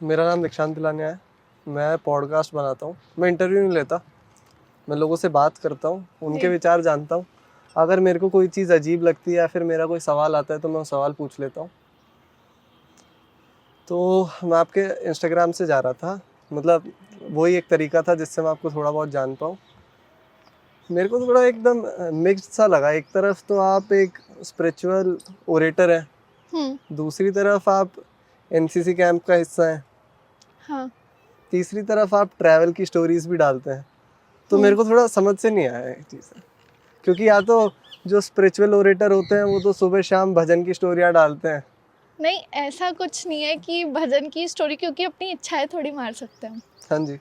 मेरा नाम दीक्षांत तिलानिया है। मैं पॉडकास्ट बनाता हूँ। मैं इंटरव्यू नहीं लेता, मैं लोगों से बात करता हूँ, उनके विचार जानता हूँ। अगर मेरे को कोई चीज़ अजीब लगती है या फिर मेरा कोई सवाल आता है तो मैं वो सवाल पूछ लेता हूँ। तो मैं आपके इंस्टाग्राम से जा रहा था, मतलब वही एक तरीका था जिससे मैं आपको थोड़ा बहुत जान पाऊँ। मेरे को थोड़ा एकदम मिक्स्ड सा लगा। एक तरफ तो आप एक स्पिरिचुअल ओरेटर हैं, दूसरी तरफ आप एनसीसी कैंप का हिस्सा हैं, हाँ। तीसरी तरफ आप ट्रैवल की स्टोरीज भी डालते हैं। तो मेरे को थोड़ा समझ से नहीं आया एक चीज़, क्योंकि या तो जो स्पिरिचुअल ओरेटर होते हैं वो तो सुबह शाम भजन की स्टोरियाँ डालते हैं। नहीं, ऐसा कुछ नहीं है कि भजन की स्टोरी, क्योंकि अपनी इच्छाएं थोड़ी मार सकते हैं। हाँ जी।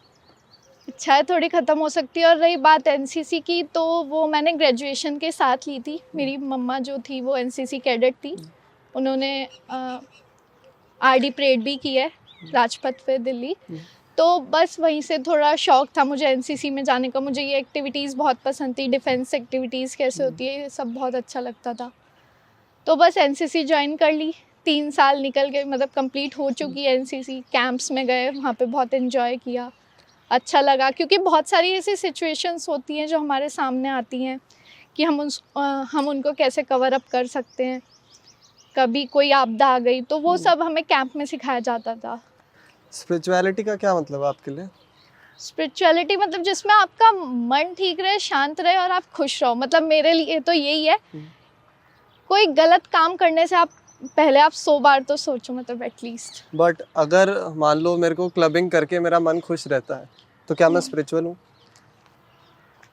इच्छाएं थोड़ी ख़त्म हो सकती है। और रही बात एनसीसी की, तो वो मैंने ग्रेजुएशन के साथ ली थी। मेरी मम्मा जो थी वो एनसीसी कैडेट थी। उन्होंने आरडी परेड भी की है राजपथ पे दिल्ली। तो बस वहीं से थोड़ा शौक था मुझे एनसीसी में जाने का। मुझे ये एक्टिविटीज़ बहुत पसंद थी, डिफेंस एक्टिविटीज़ कैसे होती है ये सब बहुत अच्छा लगता था। तो बस एनसीसी ज्वाइन कर ली। 3 साल निकल गए, मतलब कंप्लीट हो चुकी है एनसीसी। कैंप्स में गए, वहाँ पे बहुत एंजॉय किया, अच्छा लगा। क्योंकि बहुत सारी ऐसी सिचुएशंस होती हैं जो हमारे सामने आती हैं कि हम उनको कैसे कवर अप कर सकते हैं। कभी कोई आपदा आ गई तो वो सब हमें कैंप में सिखाया जाता था। स्पिरिचुअलिटी का क्या मतलब है आपके लिए? स्पिरिचुअलिटी मतलब जिसमें आपका मन ठीक रहे, शांत रहे और आप खुश रहो। मतलब मेरे लिए तो यही है। कोई गलत काम करने से पहले आप 100 बार तो सोचो, मतलब एटलीस्ट। बट अगर मान लो मेरे को क्लबिंग करके मेरा मन खुश रहता है तो क्या मैं स्पिरिचुअल हूँ?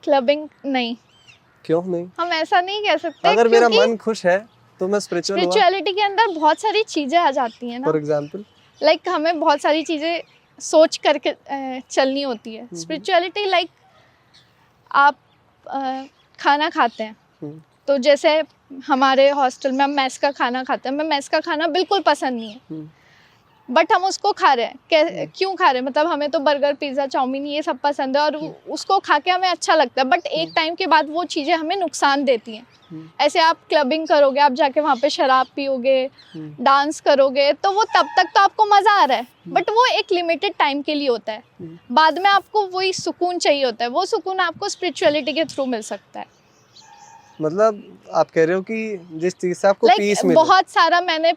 क्लबिंग नहीं। क्यों नहीं? हम ऐसा नहीं कह सकते, अगर मेरा क्योंकि मन खुश है तो मैं स्पिरिचुअल हुआ। स्पिरिचुअलिटी के अंदर बहुत सारी चीज़ें आ जाती हैं ना। फॉर एग्जाम्पल लाइक हमें बहुत सारी चीज़ें सोच करके चलनी होती है। स्पिरिचुअलिटी लाइक आप खाना खाते हैं, तो जैसे हमारे हॉस्टल में हम मेस का खाना खाते हैं। हमें मेस का खाना बिल्कुल पसंद नहीं है, बट हम उसको खा रहे हैं। क्यों खा रहे हैं? मतलब हमें तो बर्गर, पिज़्ज़ा, चाउमीन ये सब पसंद है और उसको खा के हमें अच्छा लगता है। बट एक टाइम के बाद वो चीज़ें हमें नुकसान देती हैं। ऐसे आप क्लबिंग करोगे, आप जाके वहाँ पे शराब पियोगे, डांस करोगे, तो वो तब तक तो आपको मज़ा आ रहा है, बट वो एक लिमिटेड टाइम के लिए होता है। बाद में आपको वही सुकून चाहिए होता है। वो सुकून आपको स्पिरिचुअलिटी के थ्रू मिल सकता है। मतलब आप कह रहे हो कि जिस चीज़ से आपको पीस मिले। बहुत सारा मैंने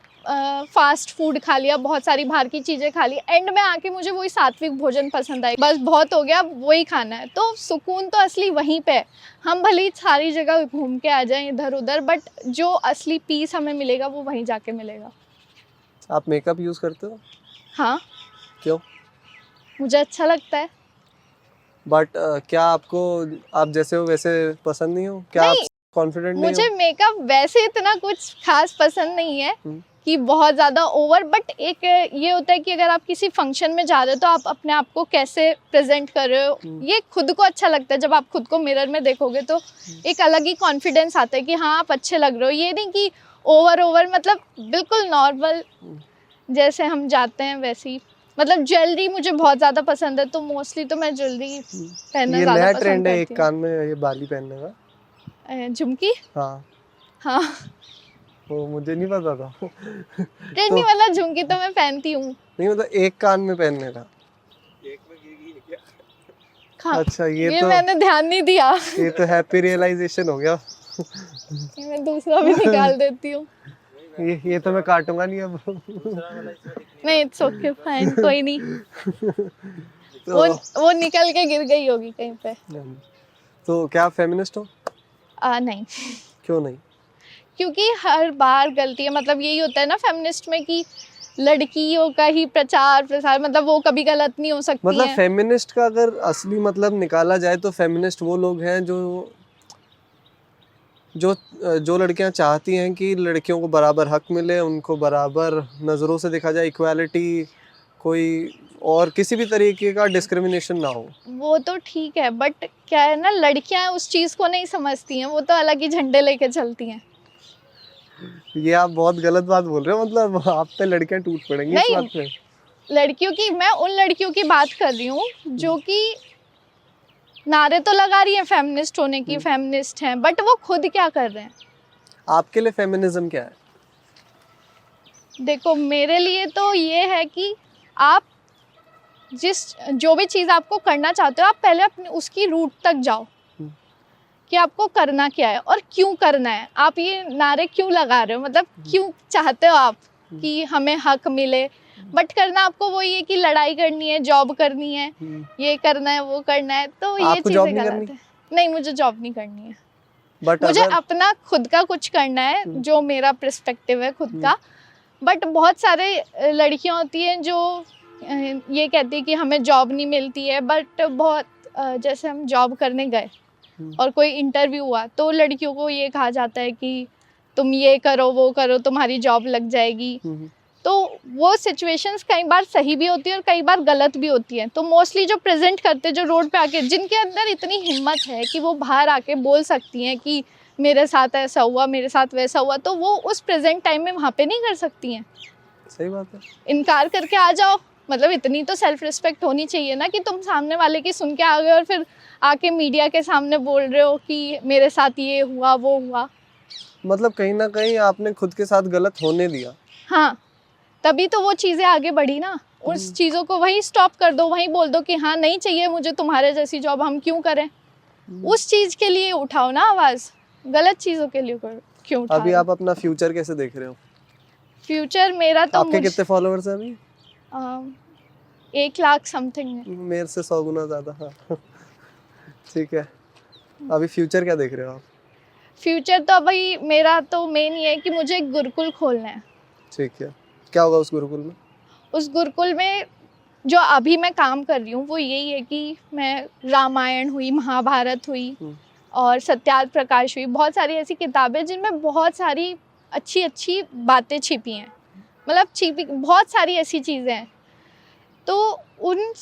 फास्ट फूड खा लिया, बहुत सारी बाहर की चीज़ें खा ली, एंड में आके मुझे वही सात्विक भोजन पसंद आई। बस बहुत हो गया, वही खाना है। तो सुकून तो असली वहीं पे है। हम भले ही सारी जगह घूम के आ जाएं इधर उधर, बट जो असली पीस हमें मिलेगा वो वहीं जाके मिलेगा। आप मेकअप यूज़ करते हो? हाँ। क्यों? मुझे अच्छा लगता है। बट क्या आपको आप जैसे हो वैसे पसंद नहीं हो? क्या आप कॉन्फिडेंट नहीं हो? मुझे मेकअप वैसे इतना कुछ खास पसंद नहीं है कि बहुत ज़्यादा ओवर, बट एक ये होता है कि अगर आप किसी फंक्शन में जा रहे हो तो आप अपने आप को कैसे प्रेजेंट कर रहे हो, ये खुद को अच्छा लगता है। जब आप खुद को मिरर में देखोगे तो एक अलग ही कॉन्फिडेंस आता है कि हाँ आप अच्छे लग रहे हो। ये नहीं कि ओवर मतलब बिल्कुल नॉर्मल जैसे हम जाते हैं वैसे ही। मतलब ज्वेलरी मुझे बहुत ज़्यादा पसंद है, तो मोस्टली तो मैं ज्वेलरी पहनना ज़्यादा नया पसंद ट्रेंड है करती एक कान में ये बाली पहनने का। झुमकी। हाँ हाँ। वो मुझे नहीं पता था। ट्रेंड नहीं, मतलब झुमकी तो मैं पहनती हूँ। नहीं मतलब एक कान में पहनने का। अच्छा ये तो मैंने ध्यान नहीं दिया। ये तो हैप्पी रियलाइजेशन हो गया। मैं दूसरा भी निकाल देती हूँ। ये तो मैं काटूंगा नहीं अब। नहीं, इट्स ओके, फाइन, कोई नहीं। तो वो निकल के गिर गई होगी कहीं पे। तो क्या आप फेमिनिस्ट हो? नहीं। क्यों नहीं? क्योंकि हर बार गलती है। मतलब यही होता है ना फेमिनिस्ट में कि लड़कियों का ही प्रचार प्रसार, मतलब वो कभी गलत नहीं हो सकती मतलब हैं। फेमिनिस्ट का अगर असली मतलब निकाला जाए तो फेमिनिस्ट वो लोग हैं जो जो जो लड़कियां चाहती हैं कि लड़कियों को बराबर हक मिले, उनको बराबर नज़रों से देखा जाए, इक्वालिटी, कोई और किसी भी तरीके का डिस्क्रिमिनेशन ना हो। वो तो ठीक है, बट क्या है ना, लड़कियां उस चीज़ को नहीं समझती हैं। वो तो अलग ही झंडे लेके चलती हैं। ये आप बहुत गलत बात बोल रहे हो। मतलब आप पे लड़कियां टूट पड़ेंगी इस बात पे। लड़कियों की, मैं उन लड़कियों की बात कर रही हूँ जो कि नारे तो लगा रही हैं फेमिनिस्ट होने की, फेमिनिस्ट हैं, बट वो खुद क्या कर रहे हैं। आपके लिए फेमिनिज्म क्या है? देखो, मेरे लिए तो ये है कि आप जो भी चीज़ आपको करना चाहते हो, आप पहले अपने उसकी रूट तक जाओ कि आपको करना क्या है और क्यों करना है। आप ये नारे क्यों लगा रहे हो, मतलब क्यों चाहते हो आप कि हमें हक मिले, बट करना आपको वही है कि लड़ाई करनी है, जॉब करनी है, ये करना है, वो करना है, तो ये आपको जॉब चीज़ें नहीं गलत करनी? है। नहीं, मुझे जॉब नहीं करनी है, बट मुझे अगर अपना खुद का कुछ करना है, जो मेरा पर्सपेक्टिव है खुद का। बट बहुत सारे लड़कियां होती हैं जो ये कहती है कि हमें जॉब नहीं मिलती है, बट बहुत जैसे हम जॉब करने गए और कोई इंटरव्यू हुआ तो लड़कियों को ये कहा जाता है कि तुम ये करो, वो करो, तुम्हारी जॉब लग जाएगी। तो वो सिचुएशंस कई बार सही भी होती है और कई बार गलत भी होती है। तो मोस्टली जो प्रेजेंट करते, जो रोड पे आके, जिनके अंदर इतनी हिम्मत है कि वो बाहर आके बोल सकती हैं कि मेरे साथ ऐसा हुआ, मेरे साथ वैसा हुआ, तो वो उस प्रेजेंट टाइम में वहाँ पे नहीं कर सकती हैं। सही बात है। इनकार करके आ जाओ, मतलब इतनी तो सेल्फ रिस्पेक्ट होनी चाहिए ना कि तुम सामने वाले की सुन के आ गए और फिर आके मीडिया के सामने बोल रहे हो कि मेरे साथ ये हुआ, वो हुआ। मतलब कहीं ना कहीं आपने खुद के साथ गलत होने दिया। हाँ, तभी तो वो चीज़ें आगे बढ़ी ना। उस चीज़ों को वहीं स्टॉप कर दो, वहीं बोल दो कि हाँ नहीं चाहिए मुझे तुम्हारे जैसी जॉब, हम क्यों करें। उस चीज़ के लिए उठाओ ना आवाज़, गलत चीज़ों के लिए क्यों उठा अभी रहे हो? आप अपना फ्यूचर कैसे देख रहे हो? फ्यूचर मेरा तो आपके कितने फॉलोअर्स हैं अभी? 1 लाख समथिंग है। मेरे से 100 गुना ज्यादा। हाँ। ठीक है, अभी फ्यूचर क्या देख रहे हो आप? फ्यूचर तो अभी मेरा तो मेन ये है कि मुझे एक गुरुकुल खोलना है। ठीक है, क्या होगा उस गुरुकुल में? उस गुरुकुल में जो अभी मैं काम कर रही हूँ वो यही है कि मैं रामायण हुई, महाभारत हुई और सत्यार्थ प्रकाश हुई, बहुत सारी ऐसी किताबें जिनमें बहुत सारी अच्छी अच्छी बातें छिपी हैं, मतलब छिपी बहुत सारी ऐसी चीज़ें हैं। तो उन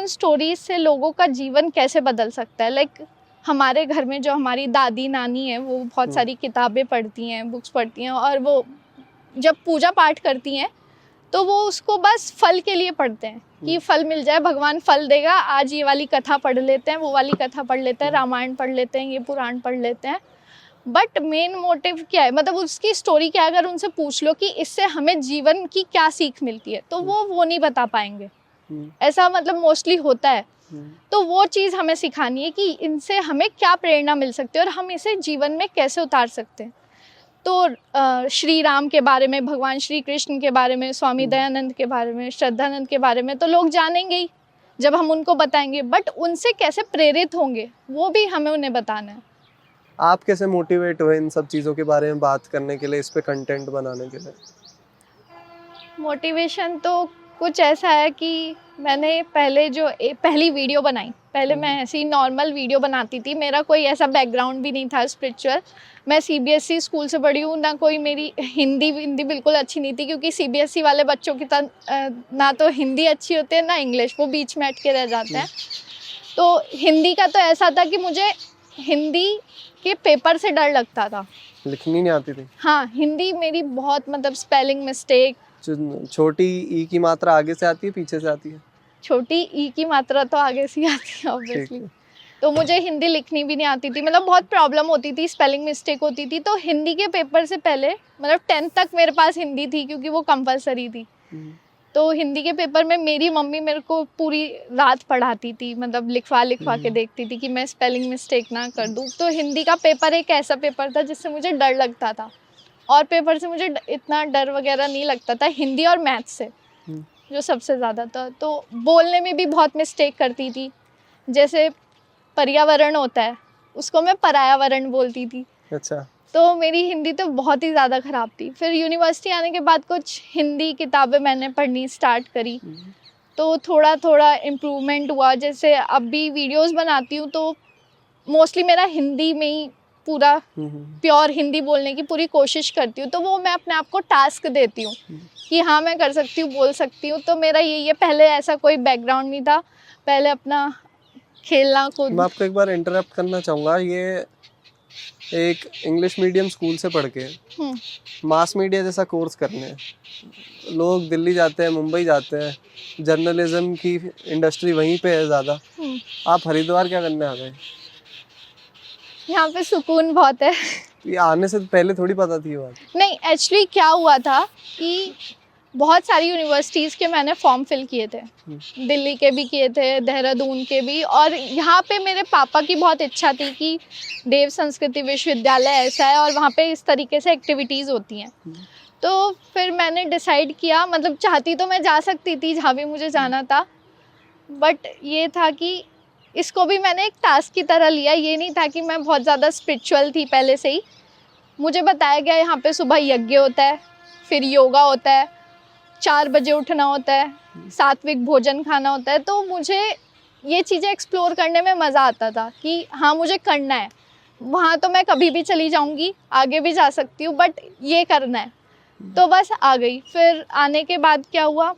स्टोरीज़ से लोगों का जीवन कैसे बदल सकता है। लाइक हमारे घर में जो हमारी दादी नानी है वो बहुत सारी किताबें पढ़ती हैं, बुक्स पढ़ती हैं, और वो जब पूजा पाठ करती हैं तो वो उसको बस फल के लिए पढ़ते हैं कि फल मिल जाए, भगवान फल देगा, आज ये वाली कथा पढ़ लेते हैं, वो वाली कथा पढ़ लेते हैं, रामायण पढ़ लेते हैं, ये पुराण पढ़ लेते हैं। बट मेन मोटिव क्या है, मतलब उसकी स्टोरी क्या है, अगर उनसे पूछ लो कि इससे हमें जीवन की क्या सीख मिलती है तो वो नहीं बता पाएंगे। ऐसा मतलब मोस्टली होता है। तो वो चीज़ हमें सिखानी है कि इनसे हमें क्या प्रेरणा मिल सकती है और हम इसे जीवन में कैसे उतार सकते हैं। तो श्री राम के बारे में, भगवान श्री कृष्ण के बारे में, स्वामी दयानंद के बारे में, श्रद्धानंद के बारे में तो लोग जानेंगे ही जब हम उनको बताएंगे, बट उनसे कैसे प्रेरित होंगे वो भी हमें उन्हें बताना है। आप कैसे मोटिवेट हुए इन सब चीज़ों के बारे में बात करने के लिए, इस पे कंटेंट बनाने के लिए? मोटिवेशन तो कुछ ऐसा है कि मैंने पहले जो पहली वीडियो बनाई, पहले मैं ऐसी नॉर्मल वीडियो बनाती थी, मेरा कोई ऐसा बैकग्राउंड भी नहीं था स्पिरिचुअल। मैं सीबीएसई स्कूल से पढ़ी हूँ, ना कोई मेरी हिंदी बिल्कुल अच्छी नहीं थी, क्योंकि सीबीएसई वाले बच्चों की ना तो हिंदी अच्छी होती है ना इंग्लिश, वो बीच में अटके रह जाते हैं। तो हिंदी का तो ऐसा था कि मुझे हिंदी के पेपर से डर लगता था। लिखनी नहीं आती थी? हाँ, हिंदी मेरी बहुत, मतलब स्पेलिंग मिस्टेक। छोटी ई की मात्रा आगे से आती है पीछे से आती है? छोटी ई की मात्रा तो आगे से आती है ऑब्वियसली। तो मुझे हिंदी लिखनी भी नहीं आती थी, मतलब बहुत प्रॉब्लम होती थी, स्पेलिंग मिस्टेक होती थी। तो हिंदी के पेपर से पहले, मतलब 10th तक मेरे पास हिंदी थी क्योंकि वो कंपलसरी थी। तो हिंदी के पेपर में मेरी मम्मी मेरे को पूरी रात पढ़ाती थी, मतलब लिखवा के देखती थी कि मैं स्पेलिंग मिस्टेक ना कर दूँ। तो हिंदी का पेपर एक ऐसा पेपर था जिससे मुझे डर लगता था, और पेपर से मुझे इतना डर वगैरह नहीं लगता था, हिंदी और मैथ से जो सबसे ज़्यादा था। तो बोलने में भी बहुत मिस्टेक करती थी, जैसे पर्यावरण होता है उसको मैं पर्यावरण बोलती थी। अच्छा। तो मेरी हिंदी तो बहुत ही ज़्यादा ख़राब थी। फिर यूनिवर्सिटी आने के बाद कुछ हिंदी किताबें मैंने पढ़नी स्टार्ट करी, तो थोड़ा थोड़ा इम्प्रूवमेंट हुआ। जैसे अब भी वीडियोस बनाती हूँ तो मोस्टली मेरा हिंदी में ही पूरा प्योर हिंदी बोलने की पूरी कोशिश करती हूँ। तो वो मैं अपने आप को टास्क देती हूँ कि हाँ मैं कर सकती हूँ, बोल सकती हूँ। तो मेरा यही है, पहले ऐसा कोई बैकग्राउंड नहीं था, पहले अपना खेलना कूद। मैं आपको एक बार इंटरप्ट करना चाहूँगा। ये एक इंग्लिश मीडियम स्कूल से पढ़ के मास मीडिया जैसा कोर्स करने लोग दिल्ली जाते हैं, मुंबई जाते हैं, जर्नलिज्म की इंडस्ट्री वहीं पे है ज़्यादा। आप हरिद्वार क्या करने आ गए? यहाँ पे सुकून बहुत है। ये आने से पहले थोड़ी पता थी ये बात? नहीं, एक्चुअली क्या हुआ था कि बहुत सारी यूनिवर्सिटीज़ के मैंने फॉर्म फिल किए थे, दिल्ली के भी किए थे, देहरादून के भी, और यहाँ पे मेरे पापा की बहुत इच्छा थी कि देव संस्कृति विश्वविद्यालय ऐसा है और वहाँ पे इस तरीके से एक्टिविटीज़ होती हैं। तो फिर मैंने डिसाइड किया, मतलब चाहती तो मैं जा सकती थी जहाँ भी मुझे जाना था, बट ये था कि इसको भी मैंने एक टास्क की तरह लिया। ये नहीं था कि मैं बहुत ज़्यादा स्पिरिचुअल थी पहले से ही। मुझे बताया गया यहाँ पे सुबह यज्ञ होता है, फिर योगा होता है, 4 बजे उठना होता है, सात्विक भोजन खाना होता है। तो मुझे ये चीज़ें एक्सप्लोर करने में मज़ा आता था कि हाँ मुझे करना है। वहाँ तो मैं कभी भी चली जाऊँगी, आगे भी जा सकती हूँ, बट ये करना है। तो बस आ गई। फिर आने के बाद क्या हुआ,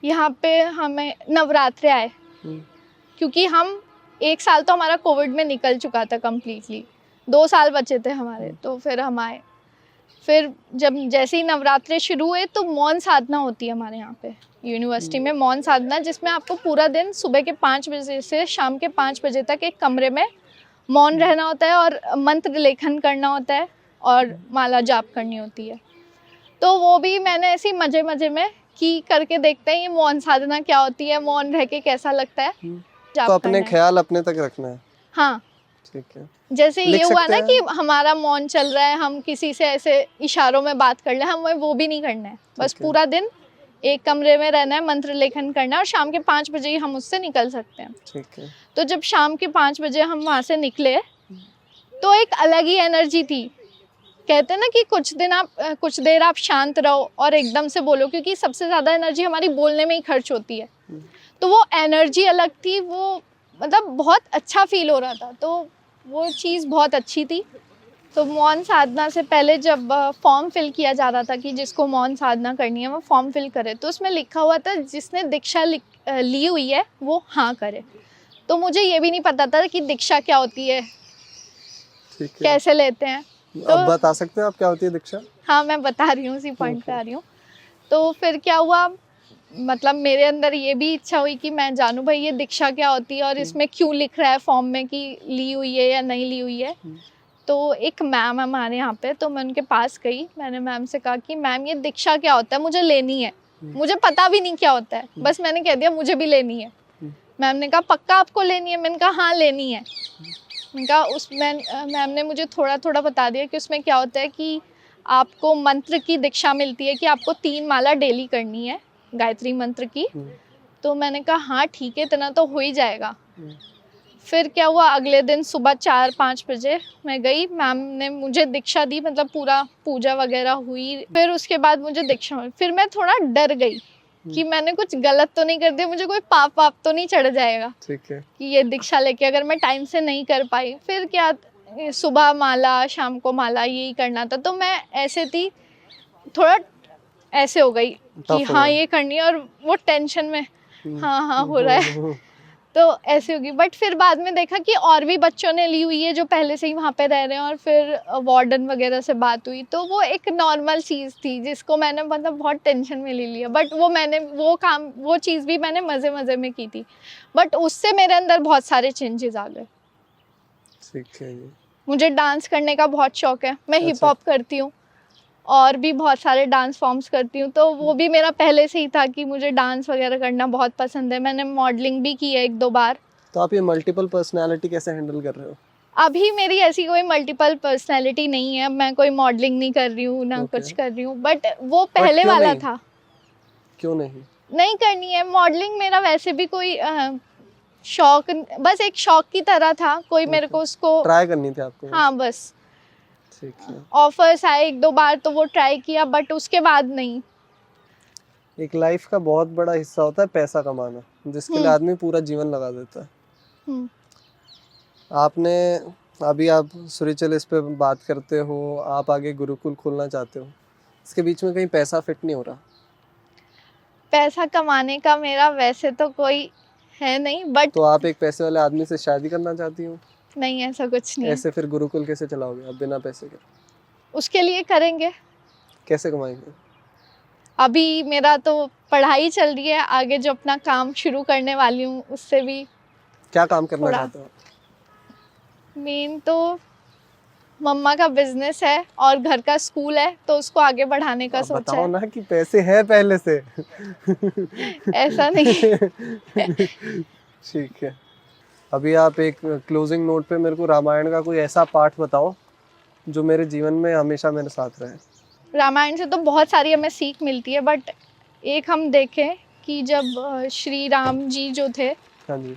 यहाँ पे हमें नवरात्रे आए, क्योंकि हम 1 साल तो हमारा कोविड में निकल चुका था कम्प्लीटली, 2 साल बचे थे हमारे। तो फिर हम आए। फिर जब जैसे ही नवरात्रे शुरू हुए तो मौन साधना होती है हमारे यहाँ पे यूनिवर्सिटी में, मौन साधना, जिसमें आपको पूरा दिन सुबह के 5 बजे से शाम के 5 बजे तक एक कमरे में मौन रहना होता है और मंत्र लेखन करना होता है और माला जाप करनी होती है। तो वो भी मैंने ऐसे मज़े मज़े में कि करके देखते हैं ये मौन साधना क्या होती है, मौन रह के कैसा लगता है। तो अपने ख्याल अपने तक रखना है। हाँ ठीक है। जैसे ये हुआ ना कि हमारा मौन चल रहा है, हम किसी से ऐसे इशारों में बात कर ले, हमें वो भी नहीं करना है। बस पूरा दिन एक कमरे में रहना है, मंत्र लेखन करना है, और शाम के 5 बजे ही हम उससे निकल सकते हैं। ठीक है। तो जब शाम के 5 बजे हम वहाँ से निकले तो एक अलग ही एनर्जी थी। कहते हैं ना कि कुछ देर आप शांत रहो और एकदम से बोलो, क्योंकि सबसे ज़्यादा एनर्जी हमारी बोलने में ही खर्च होती है। तो वो एनर्जी अलग थी, वो मतलब बहुत अच्छा फील हो रहा था। तो वो चीज़ बहुत अच्छी थी। तो मौन साधना से पहले जब फॉर्म फिल किया जा रहा था कि जिसको मौन साधना करनी है वो फॉर्म फिल करे, तो उसमें लिखा हुआ था जिसने दीक्षा ली हुई है वो हाँ करे। तो मुझे ये भी नहीं पता था कि दीक्षा क्या होती है, कैसे लेते हैं। तो अब बता सकते हैं आप क्या होती है दीक्षा? हाँ मैं बता रही हूँ, उसी पॉइंट पे आ रही हूँ। तो फिर क्या हुआ, मतलब मेरे अंदर ये भी इच्छा हुई कि मैं जानूँ भाई ये दीक्षा क्या होती है और इसमें क्यों लिख रहा है फॉर्म में कि ली हुई है या नहीं ली हुई है। तो एक मैम है हमारे यहाँ पे, तो मैं उनके पास गई। मैंने मैम से कहा कि मैम ये दीक्षा क्या होता है, मुझे लेनी है। मुझे पता भी नहीं क्या होता है, बस मैंने कह दिया मुझे भी लेनी है। मैम ने कहा पक्का आपको लेनी है? मैंने कहा हाँ लेनी है। मैंने कहा मैम ने मुझे थोड़ा थोड़ा बता दिया कि उसमें क्या होता है कि आपको मंत्र की दीक्षा मिलती है कि आपको 3 माला डेली करनी है गायत्री मंत्र की। तो मैंने कहा हाँ ठीक है, इतना तो हो ही जाएगा। फिर क्या हुआ, अगले दिन सुबह 4-5 बजे मैं गई, मैम ने मुझे दीक्षा दी, मतलब पूरा पूजा वगैरह हुई। फिर उसके बाद मुझे दीक्षा हुई। फिर मैं थोड़ा डर गई कि मैंने कुछ गलत तो नहीं कर दिया, मुझे कोई पाप वाप तो नहीं चढ़ जाएगा। ठीक है। कि ये दीक्षा लेके अगर मैं टाइम से नहीं कर पाई, फिर क्या सुबह माला शाम को माला यही करना था। तो मैं ऐसे थी, थोड़ा ऐसे हो गई कि हाँ ये करनी है, और वो टेंशन में हाँ हो रहा है तो ऐसे होगी। बट फिर बाद में देखा कि और भी बच्चों ने ली हुई है जो पहले से ही वहाँ पे रह रहे हैं, और फिर वार्डन वगैरह से बात हुई। तो वो एक नॉर्मल चीज़ थी जिसको मैंने मतलब बहुत टेंशन में ले लिया। बट वो चीज़ भी मैंने मज़े मज़े में की थी, बट उससे मेरे अंदर बहुत सारे चेंजेस आ गए। ठीक है। मुझे डांस करने का बहुत शौक है, मैं हिप हॉप करती हूँ और भी बहुत सारे डांस फॉर्म्स करती हूँ। तो वो भी मेरा पहले से ही था कि मुझे डांस वगैरह करना बहुत पसंद है। मैंने मॉडलिंग भी की है 1-2 बार। तो आप ये मल्टीपल पर्सनालिटी कैसे हैंडल कर रहे हो? अभी मेरी ऐसी कोई मल्टीपल पर्सनालिटी नहीं है, मैं कोई मॉडलिंग नहीं कर रही हूँ ना कुछ कर रही हूँ, बट वो पहले वाला था। क्यों नहीं करनी है मॉडलिंग? मेरा वैसे भी कोई शौक, बस एक शौक की तरह था, कोई मेरे को उसको ट्राई करनी थी आपको। हाँ बस। ठीक है। ऑफर्स आए 1-2 बार तो वो ट्राई किया, बट उसके बाद नहीं। एक लाइफ का बहुत बड़ा हिस्सा होता है पैसा कमाना, जिसके लिए आदमी पूरा जीवन लगा देता है। आपने अभी आप सूर्यचल इस पे बात करते हो, आप आगे गुरुकुल खोलना चाहते हो, इसके बीच में कहीं पैसा फिट नहीं हो रहा? पैसा कमाने का मेरा वैसे तो कोई है नहीं, बट तो आप एक पैसे वाले आदमी से शादी करना चाहती हो? नहीं, ऐसा कुछ नहीं। ऐसे फिर गुरुकुल कैसे चलाओगे आप बिना पैसे के? उसके लिए करेंगे। कैसे कमाएंगे? अभी मेरा तो पढ़ाई चल रही है, आगे जो अपना काम शुरू करने वाली हूँ उससे भी। क्या काम करना चाहते हो? मेन तो मम्मा का बिजनेस है और घर का स्कूल है, तो उसको आगे बढ़ाने का अब सोचा बताओ है। ना कि पैसे हैं पहले से। ऐसा नहीं। ठीक है। अभी आप एक क्लोजिंग नोट पे मेरे को रामायण का कोई ऐसा पाठ बताओ जो मेरे जीवन में हमेशा मेरे साथ रहे। रामायण से तो बहुत सारी हमें सीख मिलती है, बट एक हम देखें कि जब श्री राम जी जो थे, हाँ जी।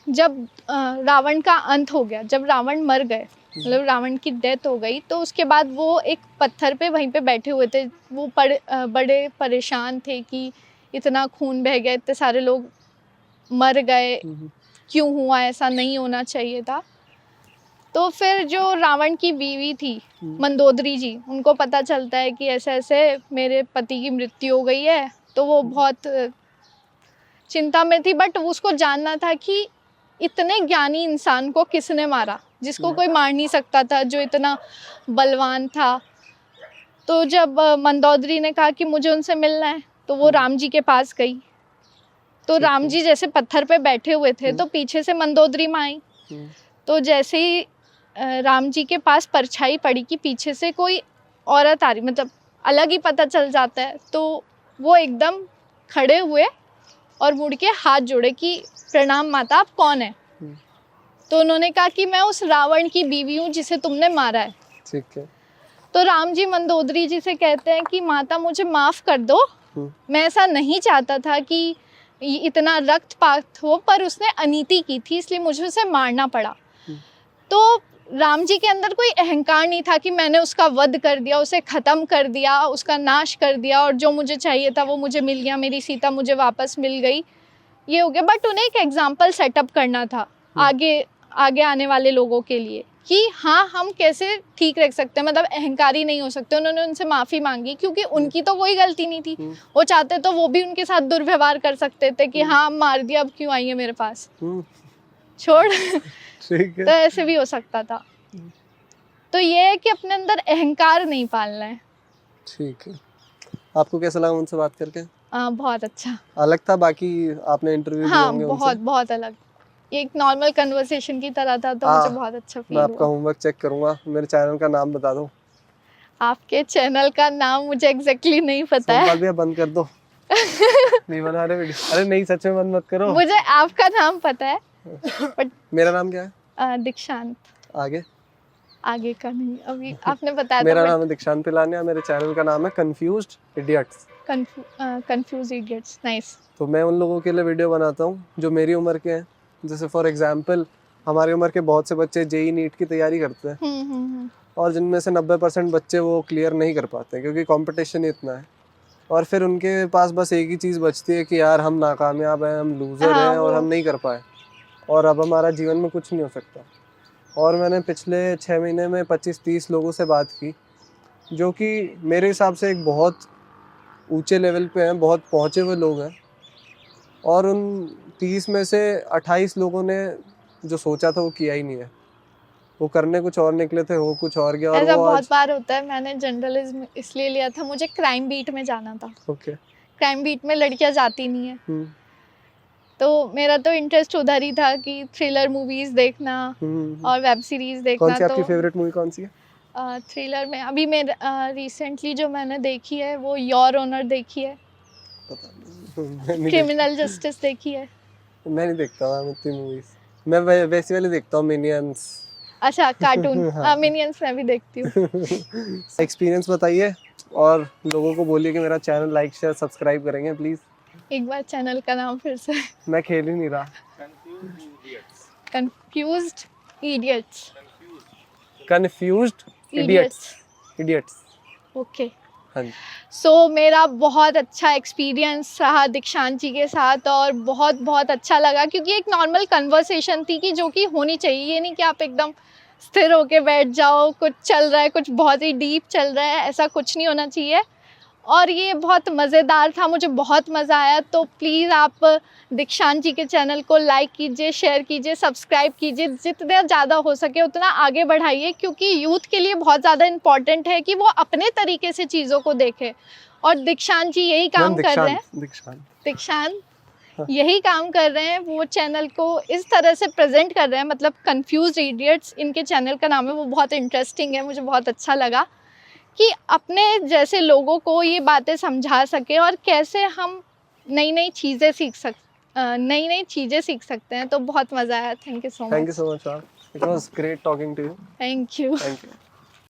जब रावण का अंत हो गया, जब रावण मर गए, मतलब रावण की डेथ हो गई, तो उसके बाद वो एक पत्थर पे वहीं पे बैठे हुए थे। वो बड़े परेशान थे कि इतना खून बह गया, इतने सारे लोग मर गए, क्यों हुआ, ऐसा नहीं होना चाहिए था। तो फिर जो रावण की बीवी थी मंदोदरी जी, उनको पता चलता है कि ऐसे ऐसे मेरे पति की मृत्यु हो गई है, तो वो बहुत चिंता में थी। बट उसको जानना था कि इतने ज्ञानी इंसान को किसने मारा, जिसको कोई मार नहीं सकता था, जो इतना बलवान था। तो जब मंदोदरी ने कहा कि मुझे उनसे मिलना है, तो वो राम जी के पास गई। तो राम जी जैसे पत्थर पे बैठे हुए थे, तो पीछे से मंदोदरी माँ आई। तो जैसे ही राम जी के पास परछाई पड़ी कि पीछे से कोई औरत आ रही, मतलब अलग ही पता चल जाता है, तो वो एकदम खड़े हुए और मुड़ के हाथ जोड़े कि प्रणाम माता, आप कौन है? तो उन्होंने कहा कि मैं उस रावण की बीवी हूँ जिसे तुमने मारा है। ठीक है। तो राम जी मंदोदरी जी से कहते हैं कि माता मुझे माफ़ कर दो, मैं ऐसा नहीं चाहता था कि इतना रक्तपात हो, पर उसने अनीति की थी, इसलिए मुझे उसे मारना पड़ा। तो राम जी के अंदर कोई अहंकार नहीं था कि मैंने उसका वध कर दिया, उसे ख़त्म कर दिया, उसका नाश कर दिया, और जो मुझे चाहिए था वो मुझे मिल गया, मेरी सीता मुझे वापस मिल गई, ये हो गया। बट उन्हें एक एग्जाम्पल सेटअप करना था आगे आने वाले लोगों के लिए कि हाँ, हम कैसे ठीक रख सकते हैं, मतलब अहंकारी नहीं हो सकते। उन्होंने उनसे माफ़ी मांगी, क्योंकि उनकी तो कोई गलती नहीं थी। वो चाहते तो वो भी उनके साथ दुर्व्यवहार कर सकते थे कि हाँ, मार दिया, अब क्यों आई है मेरे पास, छोड़। ठीक है। तो ऐसे भी हो सकता था। तो ये है कि अपने अंदर अहंकार नहीं पालना है। ठीक है। आपको कैसा लगा उनसे बात करके? बहुत अच्छा। अलग था, बाकी आपने इंटरव्यू दिए हाँ, होंगे बहुत उनसे? बहुत अलग। ये एक नॉर्मल कन्वर्सेशन की तरह था, तो मुझे बहुत अच्छा फील मैं हुआ। आपका होमवर्क चेक करूंगा। मेरे चैनल का नाम बता दो। आपके चैनल का नाम मुझे एग्जैक्टली नहीं पता है। भैया बंद कर दो। नहीं बना रहे वीडियो। अरे नहीं, सच में बंद मत करो। मुझे आपका नाम पता है, बट मेरा नाम क्या है? दीक्षांत। आगे आगे का नहीं, अभी आपने बताया था। मेरा नाम है दीक्षांत पिलानिया। मेरे चैनल का नाम है confused idiots. Confuse idiots, nice. तो मैं उन लोगों के लिए वीडियो बनाता हूँ जो मेरी उम्र के हैं। जैसे फॉर एग्जांपल, हमारी उम्र के बहुत से बच्चे जेई नीट की तैयारी करते हैं, और जिनमें से 90% बच्चे वो क्लियर नहीं कर पाते क्योंकि कंपटीशन इतना है। और फिर उनके पास बस एक ही चीज़ बचती है कि यार हम नाकामयाब हैं, हम लूज़र हैं, और हम नहीं कर पाए, और अब हमारा जीवन में कुछ नहीं हो सकता। और मैंने पिछले 6 महीने में 25-30 लोगों से बात की, जो कि मेरे हिसाब से एक बहुत ऊंचे लेवल पे हैं, बहुत पहुँचे हुए लोग हैं। और उन 30 में से 28 लोगों ने जो सोचा था वो किया ही नहीं है। वो करने कुछ और निकले थे, वो कुछ और गया। और ऐसा वो बहुत बार होता है। मैंने जर्नलिज्म इसलिए लिया था, मुझे क्राइम बीट में जाना था। ओके। क्राइम बीट में लड़कियां जाती नहीं है, तो मेरा तो इंटरेस्ट उधर ही था कि थ्रिलर मूवीज देखना और वेब सीरीज देखना। कौन सी आपकी फेवरेट मूवी कौन सी है? थ्रिलर में अभी मेरे रिसेंटली जो मैंने देखी है वो योर ऑनर देखी है, क्रिमिनल जस्टिस देखी है। मैं नहीं देखता हूँ इतनी मूवीज। मैं वैसे वाली देखता हूँ, मिनियंस। अच्छा, कार्टून। मिनियंस मैं भी देखती हूँ। एक्सपीरियंस बताइए, और लोगों को बोलिए कि मेरा चैनल लाइक शेयर सब्सक्राइब करेंगे प्लीज। एक बार चैनल का नाम फिर से। मैं खेल ही नहीं रहा। Confused idiots. Confused idiots. Okay. हाँ जी। सो मेरा बहुत अच्छा एक्सपीरियंस रहा दीक्षांत जी के साथ, और बहुत बहुत अच्छा लगा, क्योंकि एक नॉर्मल कन्वर्सेशन थी कि जो कि होनी चाहिए। ये नहीं कि आप एकदम स्थिर होके बैठ जाओ, कुछ चल रहा है, कुछ बहुत ही डीप चल रहा है, ऐसा कुछ नहीं होना चाहिए। और ये बहुत मज़ेदार था, मुझे बहुत मज़ा आया। तो प्लीज़ आप दीक्षांत जी के चैनल को लाइक कीजिए, शेयर कीजिए, सब्सक्राइब कीजिए, जितना ज़्यादा हो सके उतना आगे बढ़ाइए, क्योंकि यूथ के लिए बहुत ज़्यादा इम्पॉर्टेंट है कि वो अपने तरीके से चीज़ों को देखे। और दीक्षांत जी यही काम कर रहे हैं। दीक्षांत यही काम कर रहे हैं, वो चैनल को इस तरह से प्रेजेंट कर रहे हैं, मतलब कंफ्यूज्ड इडियट्स इनके चैनल का नाम है, वो बहुत इंटरेस्टिंग है, मुझे बहुत अच्छा लगा कि अपने जैसे लोगों को ये बातें समझा सके और कैसे हम नई नई चीज़ें सीख सकते हैं। तो बहुत मज़ा आया। Thank you so thank you much. So much ma'am, it was great talking to you. Thank you. Thank you.